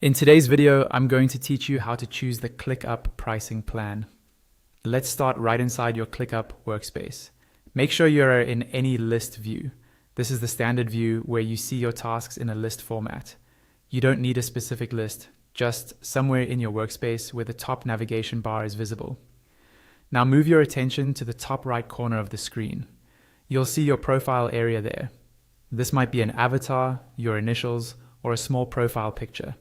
In today's video, I'm going to teach you how to choose the ClickUp pricing plan. Let's start right inside your ClickUp workspace. Make sure you're in any list view. This is the standard view where you see your tasks in a list format. You don't need a specific list, just somewhere in your workspace where the top navigation bar is visible. Now move your attention to the top right corner of the screen. You'll see your profile area there. This might be an avatar, your initials, or a small profile picture.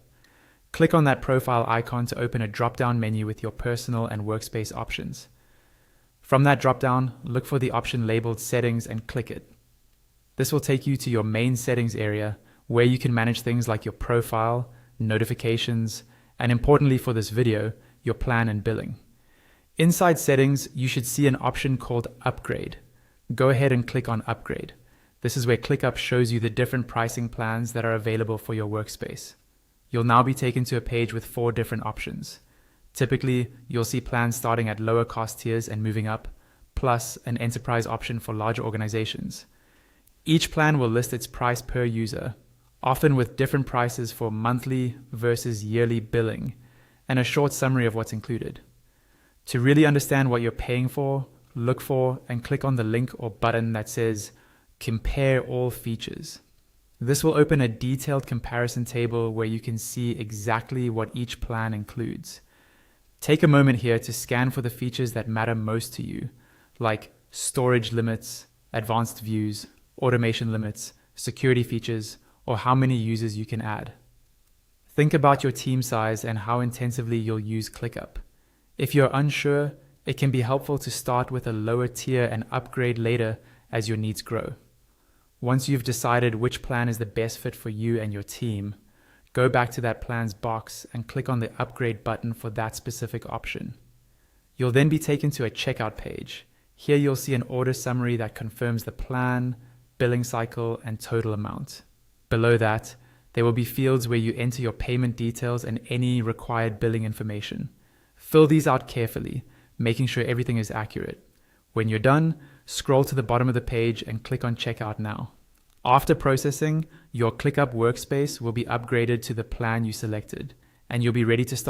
Click on that profile icon to open a drop-down menu with your personal and workspace options. From that drop-down, look for the option labeled Settings and click it. This will take you to your main settings area where you can manage things like your profile, notifications, and importantly for this video, your plan and billing. Inside settings, you should see an option called Upgrade. Go ahead and click on Upgrade. This is where ClickUp shows you the different pricing plans that are available for your workspace. You'll now be taken to a page with 4 different options. Typically, you'll see plans starting at lower cost tiers and moving up, plus an enterprise option for larger organizations. Each plan will list its price per user, often with different prices for monthly versus yearly billing, and a short summary of what's included. To really understand what you're paying for, look for and click on the link or button that says Compare All Features. This will open a detailed comparison table where you can see exactly what each plan includes. Take a moment here to scan for the features that matter most to you, like storage limits, advanced views, automation limits, security features, or how many users you can add. Think about your team size and how intensively you'll use ClickUp. If you're unsure, it can be helpful to start with a lower tier and upgrade later as your needs grow. Once you've decided which plan is the best fit for you and your team, go back to that plan's box and click on the upgrade button for that specific option. You'll then be taken to a checkout page. Here you'll see an order summary that confirms the plan, billing cycle, and total amount. Below that, there will be fields where you enter your payment details and any required billing information. Fill these out carefully, making sure everything is accurate. When you're done, scroll to the bottom of the page and click on Checkout Now. After processing, your ClickUp workspace will be upgraded to the plan you selected, and you'll be ready to start